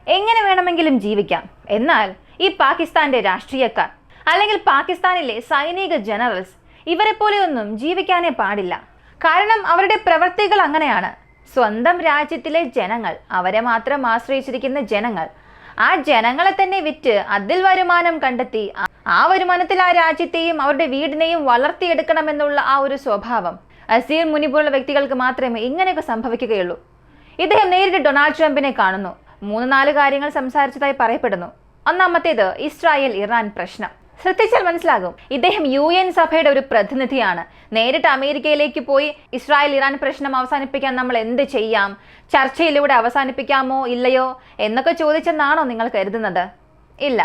എങ്ങനെ വേണമെങ്കിലും ജീവിക്കാം. എന്നാൽ ഈ പാകിസ്ഥാന്റെ രാഷ്ട്രീയക്കാർ അല്ലെങ്കിൽ പാകിസ്ഥാനിലെ സൈനിക ജനറൽസ് ഇവരെ പോലെയൊന്നും ജീവിക്കാനേ പാടില്ല. കാരണം അവരുടെ പ്രവൃത്തികൾ അങ്ങനെയാണ്. സ്വന്തം രാജ്യത്തിലെ ജനങ്ങൾ, അവരെ മാത്രം ആശ്രയിച്ചിരിക്കുന്ന ജനങ്ങൾ, ആ ജനങ്ങളെ തന്നെ വിറ്റ് അതിൽ വരുമാനം കണ്ടെത്തി ആ വരുമാനത്തിൽ ആ രാജ്യത്തെയും അവരുടെ വീടിനെയും വളർത്തിയെടുക്കണമെന്നുള്ള ആ ഒരു സ്വഭാവം അസീർ മുനി പോലുള്ള വ്യക്തികൾക്ക് മാത്രമേ ഇങ്ങനെയൊക്കെ സംഭവിക്കുകയുള്ളൂ. ഇദ്ദേഹം നേരിട്ട് ഡൊണാൾഡ് ട്രംപിനെ കാണുന്നു. 3-4 കാര്യങ്ങൾ സംസാരിച്ചതായി പറയപ്പെടുന്നു. ഒന്നാമത്തേത് ഇസ്രായേൽ ഇറാൻ പ്രശ്നം. ശ്രദ്ധിച്ചാൽ മനസ്സിലാകും, ഇദ്ദേഹം UN സഭയുടെ ഒരു പ്രതിനിധിയാണ്. നേരിട്ട് അമേരിക്കയിലേക്ക് പോയി ഇസ്രായേൽ ഇറാൻ പ്രശ്നം അവസാനിപ്പിക്കാൻ നമ്മൾ എന്ത് ചെയ്യാം, ചർച്ചയിലൂടെ അവസാനിപ്പിക്കാമോ ഇല്ലയോ എന്നൊക്കെ ചോദിച്ചെന്നാണോ നിങ്ങൾ കരുതുന്നത്? ഇല്ല.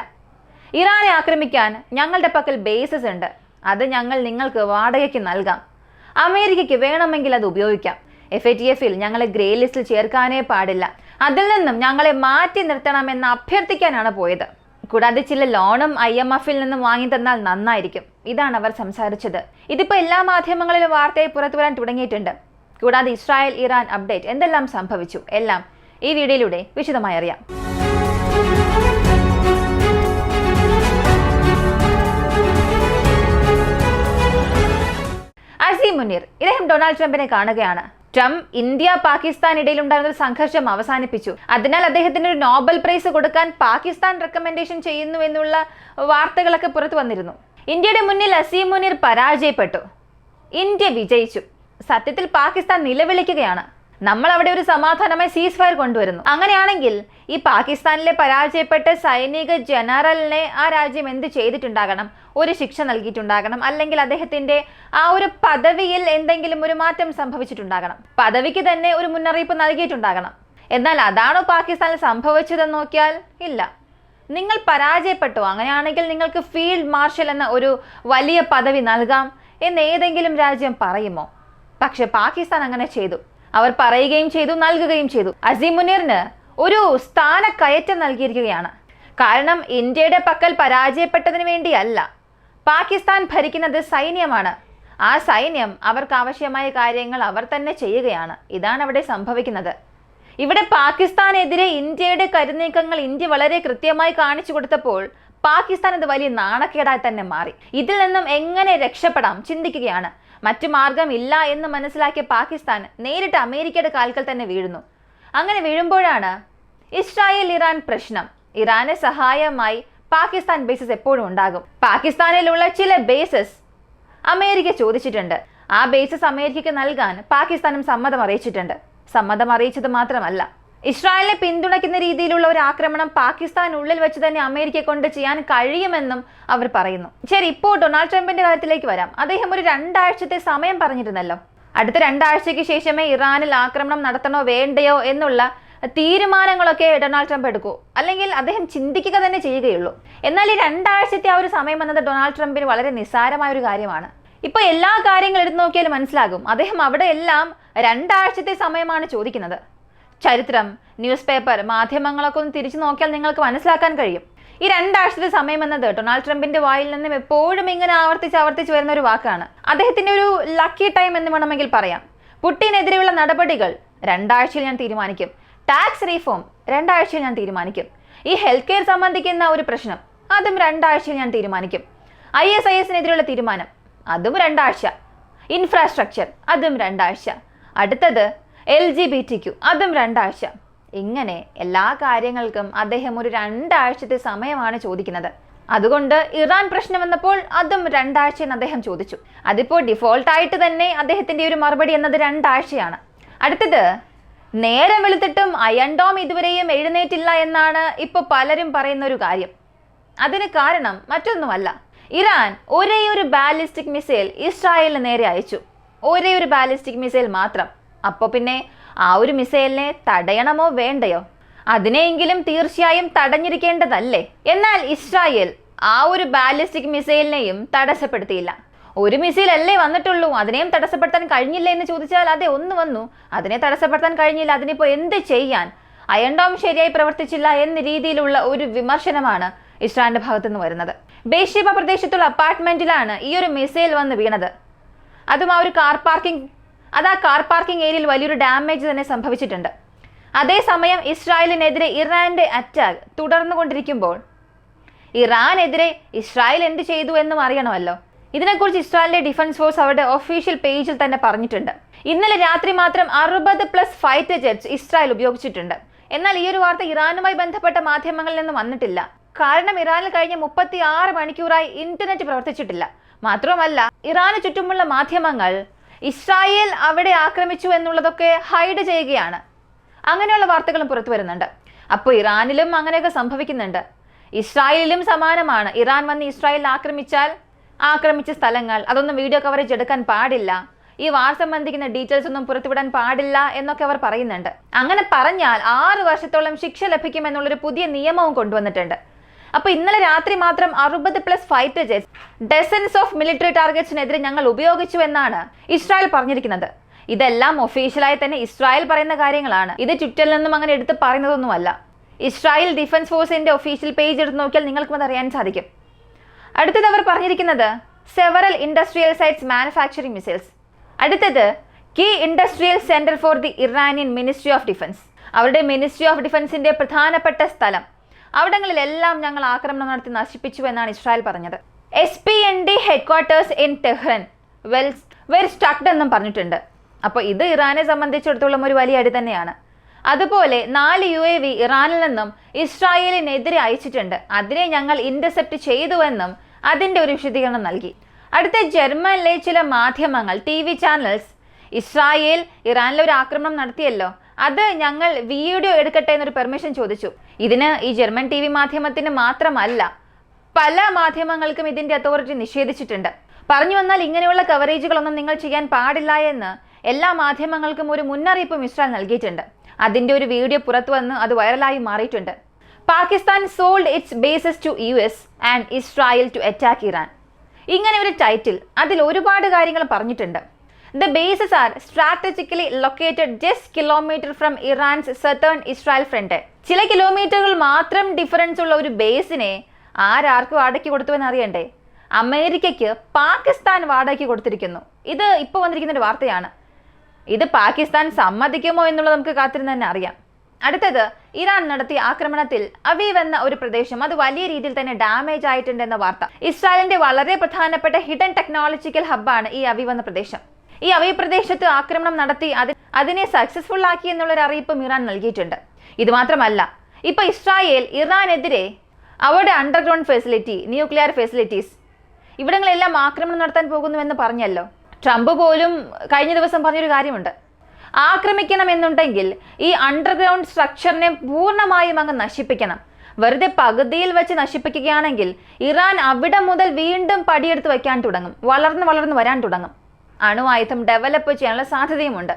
ഇറാനെ ആക്രമിക്കാൻ ഞങ്ങളുടെ പക്കൽ ബേസസ് ഉണ്ട്, അത് ഞങ്ങൾ നിങ്ങൾക്ക് വാടകയ്ക്ക് നൽകാം. അമേരിക്കയ്ക്ക് വേണമെങ്കിൽ അത് ഉപയോഗിക്കാം. FATFൽ ഞങ്ങളെ ഗ്രേ ലിസ്റ്റിൽ ചേർക്കാനേ പാടില്ല, അതിൽ നിന്നും ഞങ്ങളെ മാറ്റി നിർത്തണമെന്ന് അഭ്യർത്ഥിക്കാനാണ് പോയത്. കൂടാതെ ചില ലോണും IMFൽ നിന്നും വാങ്ങി തന്നാൽ നന്നായിരിക്കും. ഇതാണ് അവർ സംസാരിച്ചത്. ഇതിപ്പോൾ എല്ലാ മാധ്യമങ്ങളിലും വാർത്തയായി പുറത്തു വരാൻ തുടങ്ങിയിട്ടുണ്ട്. കൂടാതെ ഇസ്രായേൽ ഇറാൻ അപ്ഡേറ്റ് എന്തെല്ലാം സംഭവിച്ചു എല്ലാം ഈ വീഡിയോയിലൂടെ വിശദമായി അറിയാം. അസീം മുനീർ, ഇദ്ദേഹം ഡൊണാൾഡ് ട്രംപിനെ കാണുകയാണ്. ട്രംപ് ഇന്ത്യ പാകിസ്ഥാൻ ഇടയിൽ ഉണ്ടായിരുന്ന ഒരു സംഘർഷം അവസാനിപ്പിച്ചു, അതിനാൽ അദ്ദേഹത്തിന് ഒരു നോബൽ പ്രൈസ് കൊടുക്കാൻ പാകിസ്ഥാൻ റെക്കമെൻഡേഷൻ ചെയ്യുന്നു എന്നുള്ള വാർത്തകളൊക്കെ പുറത്തു വന്നിരുന്നു. ഇന്ത്യയുടെ മുന്നിൽ അസീം മുനീർ പരാജയപ്പെട്ടു, ഇന്ത്യ വിജയിച്ചു. സത്യത്തിൽ പാകിസ്ഥാൻ നിലവിളിക്കുകയാണ്, നമ്മൾ അവിടെ ഒരു സമാധാനമായി സീസ് ഫയർ കൊണ്ടുവരുന്നു. അങ്ങനെയാണെങ്കിൽ ഈ പാകിസ്ഥാനിലെ പരാജയപ്പെട്ട സൈനിക ജനറലിനെ ആ രാജ്യം എന്ത് ചെയ്തിട്ടുണ്ടാകണം? ഒരു ശിക്ഷ നൽകിയിട്ടുണ്ടാകണം, അല്ലെങ്കിൽ അദ്ദേഹത്തിന്റെ ആ ഒരു പദവിയിൽ എന്തെങ്കിലും ഒരു മാറ്റം സംഭവിച്ചിട്ടുണ്ടാകണം, പദവിക്ക് തന്നെ ഒരു മുന്നറിയിപ്പ് നൽകിയിട്ടുണ്ടാകണം. എന്നാൽ അതാണോ പാകിസ്ഥാനിൽ സംഭവിച്ചതെന്ന് നോക്കിയാൽ ഇല്ല. നിങ്ങൾ പരാജയപ്പെട്ടു, അങ്ങനെയാണെങ്കിൽ നിങ്ങൾക്ക് ഫീൽഡ് മാർഷൽ എന്ന ഒരു വലിയ പദവി നൽകാം എന്ന് ഏതെങ്കിലും രാജ്യം പറയുമോ? പക്ഷെ പാകിസ്ഥാൻ അങ്ങനെ ചെയ്തു. അവർ പറയുകയും ചെയ്തു, നൽകുകയും ചെയ്തു. അസീം മുനീറിന് ഒരു സ്ഥാനക്കയറ്റം നൽകിയിരിക്കുകയാണ്. കാരണം ഇന്ത്യയുടെ പക്കൽ പരാജയപ്പെട്ടതിന് വേണ്ടിയല്ല, പാകിസ്ഥാൻ ഭരിക്കുന്നത് സൈന്യമാണ്. ആ സൈന്യം അവർക്ക് ആവശ്യമായ കാര്യങ്ങൾ അവർ തന്നെ ചെയ്യുകയാണ്. ഇതാണ് അവിടെ സംഭവിക്കുന്നത്. ഇവിടെ പാകിസ്ഥാനെതിരെ ഇന്ത്യയുടെ കരുനീക്കങ്ങൾ ഇന്ത്യ വളരെ കൃത്യമായി കാണിച്ചു കൊടുത്തപ്പോൾ പാകിസ്ഥാൻ അത് വലിയ നാണക്കേടായി തന്നെ മാറി. ഇതിൽ നിന്നും എങ്ങനെ രക്ഷപ്പെടാം ചിന്തിക്കുകയാണ്. മറ്റു മാർഗം ഇല്ല എന്ന് മനസ്സിലാക്കിയ പാകിസ്ഥാൻ നേരിട്ട് അമേരിക്കയുടെ കാൽക്കൽ തന്നെ വീഴുന്നു. അങ്ങനെ വീഴുമ്പോഴാണ് ഇസ്രായേൽ ഇറാൻ പ്രശ്നം. ഇറാന് സഹായമായി പാകിസ്ഥാൻ ബേസസ് എപ്പോഴും ഉണ്ടാകും. പാകിസ്ഥാനിലുള്ള ചില ബേസസ് അമേരിക്ക ചോദിച്ചിട്ടുണ്ട്. ആ ബേസസ് അമേരിക്കയ്ക്ക് നൽകാൻ പാകിസ്ഥാനും സമ്മതം അറിയിച്ചിട്ടുണ്ട്. സമ്മതം അറിയിച്ചത് മാത്രമല്ല, ഇസ്രായേലിനെ പിന്തുണയ്ക്കുന്ന രീതിയിലുള്ള ഒരു ആക്രമണം പാകിസ്ഥാനുള്ളിൽ വെച്ച് തന്നെ അമേരിക്കയെ കൊണ്ട് ചെയ്യാൻ കഴിയുമെന്നും അവർ പറയുന്നു. ശരി, ഇപ്പോൾ ഡൊണാൾഡ് ട്രംപിന്റെ കാര്യത്തിലേക്ക് വരാം. അദ്ദേഹം ഒരു 2 ആഴ്ചത്തെ സമയം പറഞ്ഞിരുന്നല്ലോ. അടുത്ത 2 ആഴ്ചയ്ക്ക് ശേഷമേ ഇറാനിൽ ആക്രമണം നടത്തണോ വേണ്ടയോ എന്നുള്ള തീരുമാനങ്ങളൊക്കെ ഡൊണാൾഡ് ട്രംപ് എടുക്കൂ, അല്ലെങ്കിൽ അദ്ദേഹം ചിന്തിക്കുക തന്നെ ചെയ്യുകയുള്ളൂ. എന്നാൽ ഈ 2 ആഴ്ചത്തെ ആ ഒരു സമയം എന്നത് ഡൊണാൾഡ് ട്രംപിന് വളരെ നിസ്സാരമായ ഒരു കാര്യമാണ്. ഇപ്പൊ എല്ലാ കാര്യങ്ങളും എടുത്തു നോക്കിയാലും മനസ്സിലാകും, അദ്ദേഹം അവിടെ എല്ലാം 2 ആഴ്ചത്തെ സമയമാണ് ചോദിക്കുന്നത്. ചരിത്രം, ന്യൂസ് പേപ്പർ, മാധ്യമങ്ങളൊക്കെ ഒന്ന് തിരിച്ചു നോക്കിയാൽ നിങ്ങൾക്ക് മനസ്സിലാക്കാൻ കഴിയും. ഈ 2 ആഴ്ചത്തെ സമയം എന്നത് ഡൊണാൾഡ് ട്രംപിന്റെ വായിൽ നിന്നും എപ്പോഴും ഇങ്ങനെ ആവർത്തിച്ച് വരുന്ന ഒരു വാക്കാണ്. അദ്ദേഹത്തിന്റെ ഒരു ലക്കി ടൈം എന്ന് വേണമെങ്കിൽ പറയാം. പുടിനെതിരെയുള്ള നടപടികൾ 2 ആഴ്ചയിൽ ഞാൻ തീരുമാനിക്കും. ടാക്സ് റീഫോം 2 ആഴ്ചയിൽ ഞാൻ തീരുമാനിക്കും. ഈ ഹെൽത്ത് കെയർ സംബന്ധിക്കുന്ന ഒരു പ്രശ്നം അതും 2 ആഴ്ചയിൽ ഞാൻ തീരുമാനിക്കും. ISIS-നെതിരെയുള്ള തീരുമാനം അതും 2 ആഴ്ച. ഇൻഫ്രാസ്ട്രക്ചർ അതും 2 ആഴ്ച. അടുത്തത് LGBTQ അതും 2 ആഴ്ച. ഇങ്ങനെ എല്ലാ കാര്യങ്ങൾക്കും അദ്ദേഹം ഒരു 2 ആഴ്ചത്തെ സമയമാണ് ചോദിക്കുന്നത്. അതുകൊണ്ട് ഇറാൻ പ്രശ്നം വന്നപ്പോൾ അതും 2 ആഴ്ചയെന്ന് അദ്ദേഹം ചോദിച്ചു. അതിപ്പോൾ ഡിഫോൾട്ടായിട്ട് തന്നെ അദ്ദേഹത്തിന്റെ ഒരു മറുപടി എന്നത് 2 ആഴ്ചയാണ്. അടുത്തത്, നേരം വെളുത്തിട്ടും അയൺ ഡോം ഇതുവരെയും എഴുന്നേറ്റില്ല എന്നാണ് ഇപ്പോൾ പലരും പറയുന്ന ഒരു കാര്യം. അതിന് കാരണം മറ്റൊന്നുമല്ല, ഇറാൻ ഒരേ ഒരു ബാലിസ്റ്റിക് മിസൈൽ ഇസ്രായേലിന് നേരെ അയച്ചു. ഒരേ ഒരു ബാലിസ്റ്റിക് മിസൈൽ മാത്രം. അപ്പോൾ പിന്നെ ആ ഒരു മിസൈലിനെ തടയണമോ വേണ്ടയോ? അതിനെയെങ്കിലും തീർച്ചയായും തടഞ്ഞിരിക്കേണ്ടതല്ലേ? എന്നാൽ ഇസ്രായേൽ ആ ഒരു ബാലിസ്റ്റിക് മിസൈലിനെയും തടസ്സപ്പെടുത്തിയില്ല. ഒരു മിസൈൽ അല്ലേ വന്നിട്ടുള്ളൂ, അതിനെയും തടസ്സപ്പെടുത്താൻ കഴിഞ്ഞില്ല എന്ന് ചോദിച്ചാൽ അതെ, ഒന്ന് വന്നു, അതിനെ തടസ്സപ്പെടുത്താൻ കഴിഞ്ഞില്ല, അതിനിപ്പോൾ എന്ത് ചെയ്യാൻ? അയൺ ഡോം ശരിയായി പ്രവർത്തിച്ചില്ല എന്ന രീതിയിലുള്ള ഒരു വിമർശനമാണ് ഇസ്രായേലിന്റെ ഭാഗത്തുനിന്ന് വരുന്നത്. ബേർഷെബ പ്രദേശത്തുള്ള അപ്പാർട്ട്മെന്റിലാണ് ഈ ഒരു മിസൈൽ വന്ന് വീണത്. അതും ആ ഒരു കാർ പാർക്കിംഗ് ഏരിയയിൽ വലിയൊരു ഡാമേജ് തന്നെ സംഭവിച്ചിട്ടുണ്ട്. അതേസമയം ഇസ്രായേലിനെതിരെ ഇറാന്റെ അറ്റാക്ക് തുടർന്നുകൊണ്ടിരിക്കുമ്പോൾ ഇറാനെതിരെ ഇസ്രായേൽ എന്ത് ചെയ്തു എന്നും അറിയണമല്ലോ. ഇതിനെക്കുറിച്ച് ഇസ്രായേലിന്റെ ഡിഫൻസ് ഫോഴ്സ് അവരുടെ ഒഫീഷ്യൽ പേജിൽ തന്നെ പറഞ്ഞിട്ടുണ്ട്. ഇന്നലെ രാത്രി മാത്രം 60+ ഫൈറ്റർ ജെറ്റ്സ് ഇസ്രായേൽ ഉപയോഗിച്ചിട്ടുണ്ട്. എന്നാൽ ഈ ഒരു വാർത്ത ഇറാനുമായി ബന്ധപ്പെട്ട മാധ്യമങ്ങളിൽ നിന്നും വന്നിട്ടില്ല. കാരണം ഇറാനിൽ കഴിഞ്ഞ 36 മണിക്കൂറായി ഇന്റർനെറ്റ് പ്രവർത്തിച്ചിട്ടില്ല. മാത്രമല്ല, ഇറാന് ചുറ്റുമുള്ള മാധ്യമങ്ങൾ ഇസ്രായേൽ അവിടെ ആക്രമിച്ചു എന്നുള്ളതൊക്കെ ഹൈഡ് ചെയ്യുകയാണ്. അങ്ങനെയുള്ള വാർത്തകളും പുറത്തു വരുന്നുണ്ട്. അപ്പോൾ ഇറാനിലും അങ്ങനെയൊക്കെ സംഭവിക്കുന്നുണ്ട്. ഇസ്രായേലിലും സമാനമാണ്. ഇറാൻ വന്ന് ഇസ്രായേൽ ആക്രമിച്ച സ്ഥലങ്ങൾ അതൊന്നും വീഡിയോ കവറേജ് എടുക്കാൻ പാടില്ല, ഈ വാർ സംബന്ധിക്കുന്ന ഡീറ്റെയിൽസ് ഒന്നും പുറത്തുവിടാൻ പാടില്ല എന്നൊക്കെ അവർ പറയുന്നുണ്ട്. അങ്ങനെ പറഞ്ഞാൽ 6 വർഷത്തോളം ശിക്ഷ ലഭിക്കുമെന്നുള്ളൊരു പുതിയ നിയമവും കൊണ്ടുവന്നിട്ടുണ്ട്. അപ്പോൾ ഇന്നലെ രാത്രി മാത്രം 60+ fighter jets dozens of military ടാർഗറ്റ്സിനെതിരെ ഞങ്ങൾ ഉപയോഗിച്ചു എന്നാണ് ഇസ്രായേൽ പറഞ്ഞിരിക്കുന്നത്. ഇതെല്ലാം ഒഫീഷ്യലായി തന്നെ ഇസ്രായേൽ പറയുന്ന കാര്യങ്ങളാണ്. ഇത് ട്വിറ്ററിൽ നിന്നും അങ്ങനെ എടുത്ത് പറയുന്നതൊന്നുമല്ല. ഇസ്രായേൽ ഡിഫൻസ് ഫോഴ്സിന്റെ ഒഫീഷ്യൽ പേജ് എടുത്ത് നോക്കിയാൽ നിങ്ങൾക്കും അത് അറിയാൻ സാധിക്കും. അടുത്തത് അവർ പറഞ്ഞിരിക്കുന്നത് several industrial sites manufacturing missiles. അടുത്തത് key industrial centre for the Iranian ministry of defence. അവരുടെ മിനിസ്ട്രി ഓഫ് ഡിഫൻസിന്റെ പ്രധാനപ്പെട്ട സ്ഥലം, അവിടങ്ങളിലെല്ലാം ഞങ്ങൾ ആക്രമണം നടത്തി നശിപ്പിച്ചു എന്നാണ് ഇസ്രായേൽ പറഞ്ഞത്. SPND headquarters in Tehran well struck എന്നും പറഞ്ഞിട്ടുണ്ട്. അപ്പോൾ ഇത് ഇറാനെ സംബന്ധിച്ചിടത്തോളം ഒരു വലിയ അടി തന്നെയാണ്. അതുപോലെ 4 UAV ഇറാനിൽ നിന്നും ഇസ്രായേലിനെതിരെ അയച്ചിട്ടുണ്ട്. അതിനെ ഞങ്ങൾ ഇന്റർസെപ്റ്റ് ചെയ്തുവെന്നും അതിന്റെ ഒരു വിശദീകരണം നൽകി. അടുത്ത ജർമ്മനിലെ ചില മാധ്യമങ്ങൾ, TV ചാനൽസ് ഇസ്രായേൽ ഇറാനിലെ ഒരു ആക്രമണം നടത്തിയല്ലോ, അത് ഞങ്ങൾ വീഡിയോ എടുക്കട്ടെ എന്നൊരു പെർമിഷൻ ചോദിച്ചു. ഇതിന് ഈ ജർമ്മൻ TV മാധ്യമത്തിന് മാത്രമല്ല, പല മാധ്യമങ്ങൾക്കും ഇതിന്റെ അതോറിറ്റി നിഷേധിച്ചിട്ടുണ്ട്. പറഞ്ഞു വന്നാൽ ഇങ്ങനെയുള്ള കവറേജുകളൊന്നും നിങ്ങൾ ചെയ്യാൻ പാടില്ല എന്ന് എല്ലാ മാധ്യമങ്ങൾക്കും ഒരു മുന്നറിയിപ്പും ഇസ്രായേൽ നൽകിയിട്ടുണ്ട്. അതിന്റെ ഒരു വീഡിയോ പുറത്തു വന്ന് അത് വൈറലായി മാറിയിട്ടുണ്ട്. Pakistan sold its bases to US and Israel to attack Iran. ഇങ്ങനെ ഒരു ടൈറ്റിൽ, അതിൽ ഒരുപാട് കാര്യങ്ങൾ പറഞ്ഞിട്ടുണ്ട്. The bases are strategically located just kilometre from Iran's southern Israel front. ചില കിലോമീറ്ററുകൾ മാത്രം ഡിഫറൻസ് ഉള്ള ഒരു ബേസിനെ ആർക്ക് വാടകയ്ക്ക് കൊടുത്തുവെന്ന് അറിയണ്ടേ? അമേരിക്കയ്ക്ക് പാകിസ്ഥാൻ വാടകയ്ക്ക് കൊടുത്തിരിക്കുന്നു. ഇത് ഇപ്പോൾ വന്നിരിക്കുന്ന ഒരു വാർത്തയാണ്. ഇത് പാകിസ്ഥാൻ സമ്മതിക്കുമോ എന്നുള്ളത് നമുക്ക് കാത്തിരുന്ന് തന്നെ അറിയാം. അടുത്തത്, ഇറാൻ നടത്തിയ ആക്രമണത്തിൽ അവീവ് എന്ന ഒരു പ്രദേശം അത് വലിയ രീതിയിൽ തന്നെ ഡാമേജ് ആയിട്ടുണ്ട് എന്ന വാർത്ത. ഇസ്രായേലിന്റെ വളരെ പ്രധാനപ്പെട്ട ഹിഡൻ ടെക്നോളജിക്കൽ ഹബ്ബാണ് ഈ അവീവ് എന്ന പ്രദേശം. ഈ അവീവ് പ്രദേശത്ത് ആക്രമണം നടത്തി അതിനെ സക്സസ്ഫുൾ ആക്കി എന്നുള്ളൊരു അറിയിപ്പും ഇറാൻ നൽകിയിട്ടുണ്ട്. ഇത് മാത്രമല്ല, ഇപ്പൊ ഇസ്രായേൽ ഇറാനെതിരെ അവരുടെ അണ്ടർഗ്രൗണ്ട് ഫെസിലിറ്റി, ന്യൂക്ലിയർ ഫെസിലിറ്റീസ്, ഇവിടങ്ങളെല്ലാം ആക്രമണം നടത്താൻ പോകുന്നുവെന്ന് പറഞ്ഞല്ലോ. ട്രംപ് പോലും കഴിഞ്ഞ ദിവസം പറഞ്ഞൊരു കാര്യമുണ്ട്, ആക്രമിക്കണമെന്നുണ്ടെങ്കിൽ ഈ അണ്ടർഗ്രൗണ്ട് സ്ട്രക്ചറിനെ പൂർണ്ണമായും അങ്ങ് നശിപ്പിക്കണം. വെറുതെ പകുതിയിൽ വെച്ച് നശിപ്പിക്കുകയാണെങ്കിൽ ഇറാൻ അവിടെ മുതൽ വീണ്ടും പടിയെടുത്ത് വയ്ക്കാൻ തുടങ്ങും, വളർന്ന് വരാൻ തുടങ്ങും. അണുവായുധം ഡെവലപ്പ് ചെയ്യാനുള്ള സാധ്യതയുമുണ്ട്.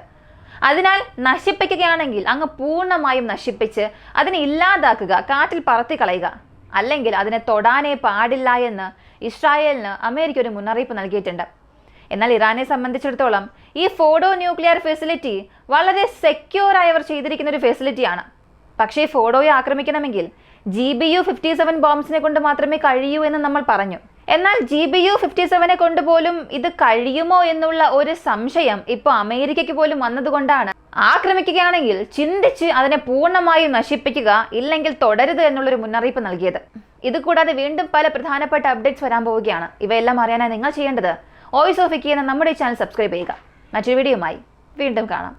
അതിനാൽ നശിപ്പിക്കുകയാണെങ്കിൽ അങ്ങ് പൂർണ്ണമായും നശിപ്പിച്ച് അതിനെ ഇല്ലാതാക്കുക, കാറ്റിൽ പറത്തി കളയുക. അല്ലെങ്കിൽ അതിനെ തൊടാനേ പാടില്ല എന്ന് ഇസ്രായേലിന് അമേരിക്ക ഒരു മുന്നറിയിപ്പ് നൽകിയിട്ടുണ്ട്. എന്നാൽ ഇറാനെ സംബന്ധിച്ചിടത്തോളം ഈ ഫോഡോ ന്യൂക്ലിയർ ഫെസിലിറ്റി വളരെ സെക്യൂറായി അവർ ചെയ്തിരിക്കുന്ന ഒരു ഫെസിലിറ്റിയാണ്. പക്ഷേ ഫോഡോയെ ആക്രമിക്കണമെങ്കിൽ GBU-57 ബോംബ്സിനെ കൊണ്ട് മാത്രമേ കഴിയൂ എന്ന് നമ്മൾ പറഞ്ഞു. എന്നാൽ GBU-57 കൊണ്ട് പോലും ഇത് കഴിയുമോ എന്നുള്ള ഒരു സംശയം ഇപ്പോൾ അമേരിക്കയ്ക്ക് പോലും വന്നതുകൊണ്ടാണ് ആക്രമിക്കുകയാണെങ്കിൽ ചിന്തിച്ച് അതിനെ പൂർണ്ണമായും നശിപ്പിക്കുക, ഇല്ലെങ്കിൽ തുടരുത് എന്നുള്ളൊരു മുന്നറിയിപ്പ് നൽകിയത്. ഇത് കൂടാതെ വീണ്ടും പല പ്രധാനപ്പെട്ട അപ്ഡേറ്റ്സ് വരാൻ പോവുകയാണ്. ഇവയെല്ലാം അറിയാനായി നിങ്ങൾ ചെയ്യേണ്ടത് വോയിസ് ഓഫ് വിക്കി എന്ന നമ്മുടെ ചാനൽ സബ്സ്ക്രൈബ് ചെയ്യുക. മറ്റൊരു വീഡിയോയുമായി വീണ്ടും കാണാം.